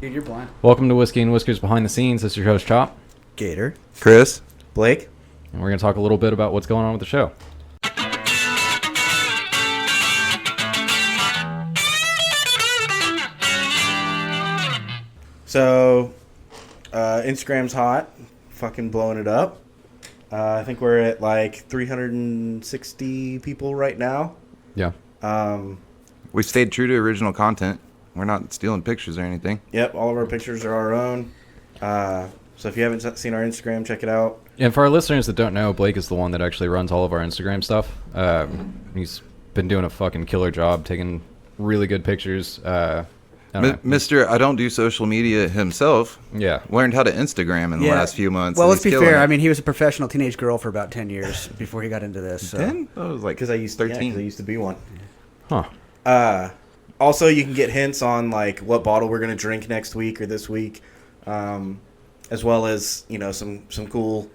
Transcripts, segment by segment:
Dude, you're blind. Welcome to Whiskey and Whiskers Behind the Scenes. This is your host, Chop. Gator. Chris. Blake. And we're going to talk a little bit about what's going on with the show. So, Instagram's hot. Fucking blowing it up. I think we're at like 360 people right now. Yeah. We stayed true to original content. We're not stealing pictures or anything. Yep, all of our pictures are our own. So if you haven't seen our Instagram, check it out. And for our listeners that don't know, Blake is the one that actually runs all of our Instagram stuff. He's been doing a fucking killer job, taking really good pictures. Mr. I don't do social media himself. Yeah. Learned how to Instagram in the last few months. Well, and let's he's be killing fair. it. I mean, he was a professional teenage girl for about 10 years before he got into this. So. 10? I was like, Because I used 13. I used to be one. Huh. Also, you can get hints on like what bottle we're gonna drink next week or this week, as well as some cool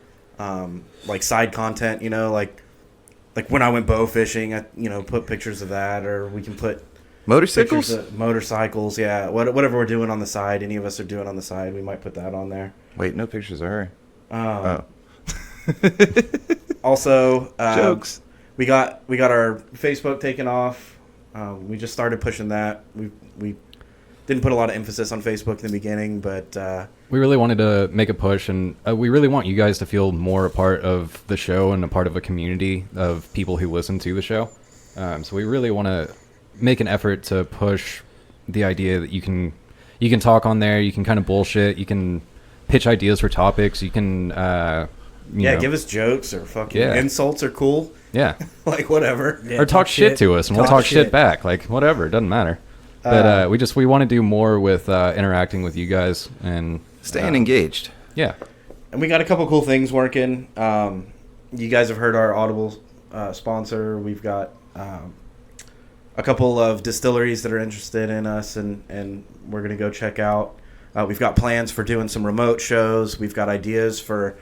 like side content. Like when I went bow fishing, I put pictures of that, or we can put Motorcycles? pictures of motorcycles. Yeah, whatever we're doing on the side. Any of us are doing on the side, we might put that on there. Wait, no pictures of her. Also, Jokes. We got our Facebook taken off. We just started pushing that. We didn't put a lot of emphasis on Facebook in the beginning, but We really wanted to make a push, and we really want you guys to feel more a part of the show and a part of a community of people who listen to the show. So we really want to make an effort to push the idea that you can talk on there, you can kind of bullshit, you can pitch ideas for topics, you can give us jokes or fucking insults are cool. Yeah. Like whatever. Yeah, or talk shit to us, and we'll talk shit back. Like, whatever, it doesn't matter. But we want to do more with interacting with you guys and Staying engaged. Yeah. And we got a couple cool things working. You guys have heard our Audible sponsor. We've got a couple of distilleries that are interested in us, and we're going to go check out. We've got plans for doing some remote shows. We've got ideas for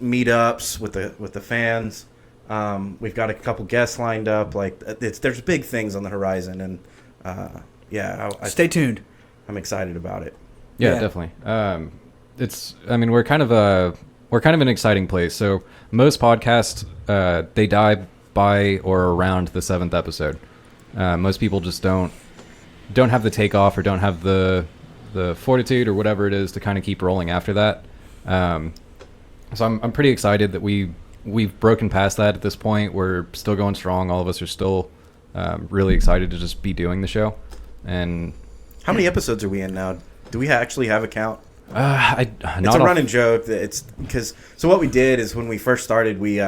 meetups with the fans. We've got a couple guests lined up. There's big things on the horizon, and Stay tuned. I'm excited about it. Yeah, definitely. We're kind of an exciting place. So most podcasts they die by or around the 7th episode. Most people just don't have the takeoff or don't have the fortitude or whatever it is to kind of keep rolling after that. So I'm pretty excited that we've broken past that at this point. We're still going strong. All of us are still really excited to just be doing the show. And how many episodes are we in now? Do we actually have a count? It's a running joke. So what we did is when we first started, we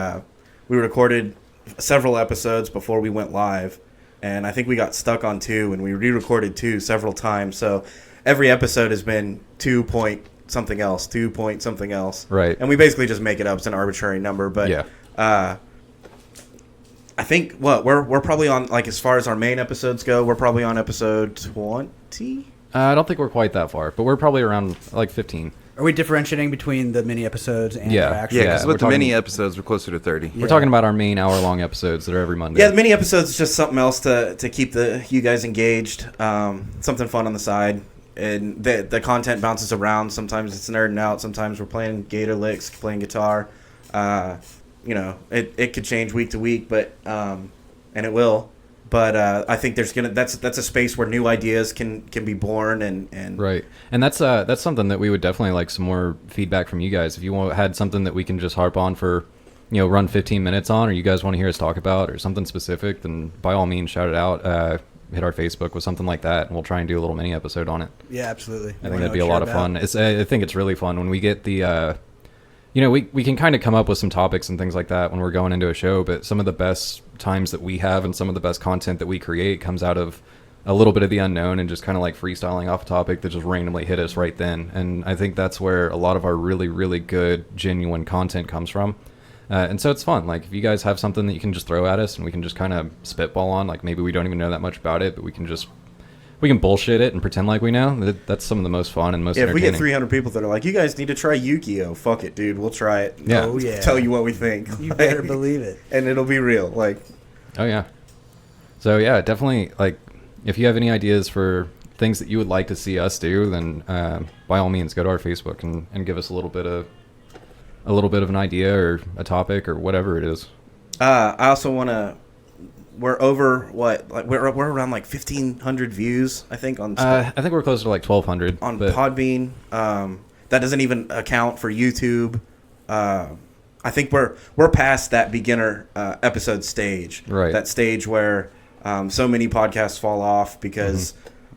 recorded several episodes before we went live, and I think we got stuck on 2, and we re-recorded 2 several times. So every episode has been 2 point something else. Right. And we basically just make it up. It's an arbitrary number, but yeah. I think we're probably on, like, as far as our main episodes go, we're probably on episode 20. I don't think we're quite that far, but we're probably around like 15. Are we differentiating between the mini episodes and our actual? Yeah, because with the we're mini episodes, we're closer to 30. We're talking about our main hour-long episodes that are every Monday. Yeah, the mini episodes is just something else to keep you guys engaged. Something fun on the side. And the content bounces around. Sometimes it's nerding out. Sometimes we're playing Gator licks, playing guitar. It could change week to week, but and it will. But I think that's a space where new ideas can be born and right. And that's something that we would definitely like some more feedback from you guys. If you had something that we can just harp on for, run 15 minutes on, or you guys want to hear us talk about, or something specific, then by all means shout it out. Hit our Facebook with something like that, and we'll try and do a little mini episode on it. Yeah, absolutely. I think that'd be a lot of fun. I think it's really fun when we get the, we can kind of come up with some topics and things like that when we're going into a show, but some of the best times that we have and some of the best content that we create comes out of a little bit of the unknown and just kind of like freestyling off a topic that just randomly hit us right then. And I think that's where a lot of our really, really good, genuine content comes from. And so it's fun. Like, if you guys have something that you can just throw at us and we can just kind of spitball on, like maybe we don't even know that much about it, but we can bullshit it and pretend like we know. That's some of the most fun and most entertaining. If we get 300 people that are like, you guys need to try Yu-Gi-Oh! Fuck it, dude. We'll try it. Yeah. Oh, yeah. Tell you what we think. You better believe it. And it'll be real. Like, oh, yeah. So, yeah, definitely, like, if you have any ideas for things that you would like to see us do, then by all means go to our Facebook and give us a little bit of an idea or a topic or whatever it is. I also want to. We're over what? Like we're around like 1,500 views, I think. I think we're closer to like 1,200 on Podbean. That doesn't even account for YouTube. I think we're past that beginner episode stage. Right. That stage where so many podcasts fall off because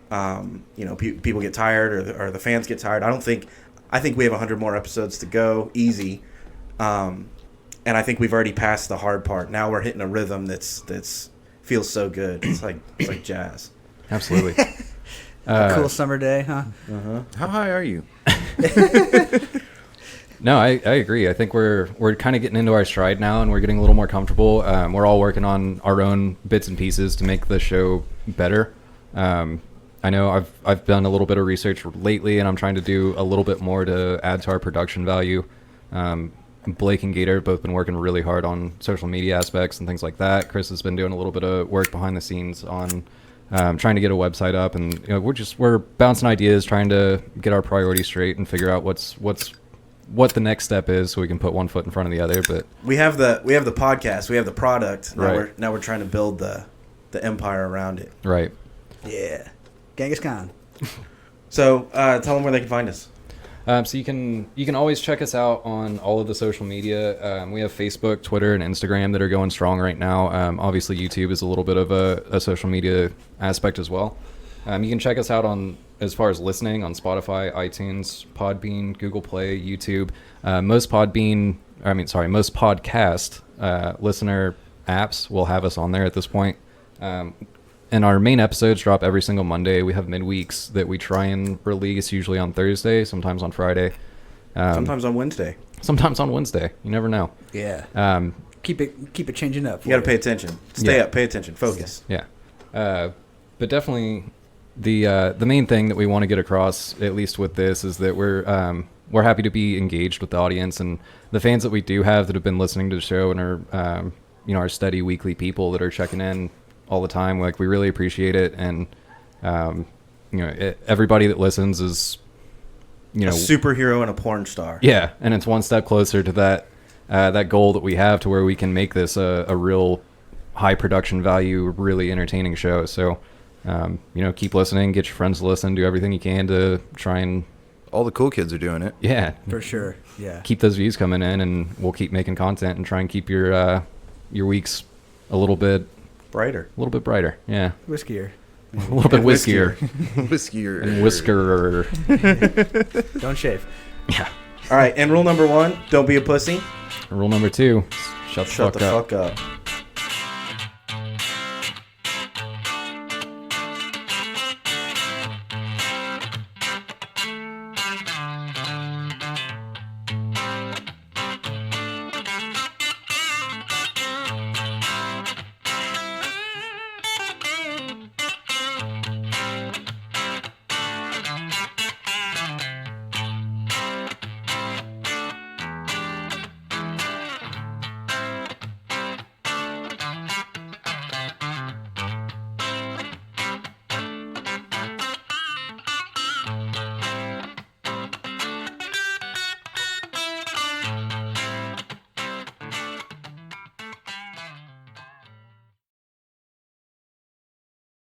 people get tired or the fans get tired. I think we have 100 more episodes to go, easy. And I think we've already passed the hard part. Now we're hitting a rhythm that's feels so good. It's like jazz. Absolutely. Cool summer day, huh? How high are you? No, I agree. I think we're kind of getting into our stride now, and we're getting a little more comfortable. We're all working on our own bits and pieces to make the show better. I know I've done a little bit of research lately, and I'm trying to do a little bit more to add to our production value. Blake and Gator have both been working really hard on social media aspects and things like that. Chris has been doing a little bit of work behind the scenes on trying to get a website up, and we're bouncing ideas, trying to get our priorities straight and figure out what the next step is, so we can put one foot in front of the other. But we have the podcast, we have the product. Right. Now we're trying to build the empire around it. right. Yeah. Genghis Khan. So tell them where they can find us. So you can always check us out on all of the social media. We have Facebook, Twitter, and Instagram that are going strong right now. Obviously, YouTube is a little bit of a social media aspect as well. You can check us out on, as far as listening, on Spotify, iTunes, Podbean, Google Play, YouTube. Most podcast listener apps will have us on there at this point. And our main episodes drop every single Monday. We have midweeks that we try and release, usually on Thursday, sometimes on Friday. Sometimes on Wednesday. Sometimes on Wednesday. You never know. Yeah. Keep it changing up. You got to pay attention. Stay up. Pay attention. Focus. Yeah. But definitely the main thing that we want to get across, at least with this, is that we're happy to be engaged with the audience and the fans that we do have that have been listening to the show and are our steady weekly people that are checking in all the time. Like, we really appreciate it, and everybody that listens is a superhero and a porn star. Yeah, and it's one step closer to that goal that we have, to where we can make this a real high production value, really entertaining show. So keep listening, get your friends to listen, do everything you can to try and All the cool kids are doing it. Yeah, For sure. Yeah. keep those views coming in, and we'll keep making content and try and keep your weeks a little bit Brighter. Yeah, Whiskier. a little bit whiskier. Whiskier. And whisker. Don't shave. Yeah. All right. And rule number 1, don't be a pussy. Rule number 2, shut the Shut fuck the up. fuck up.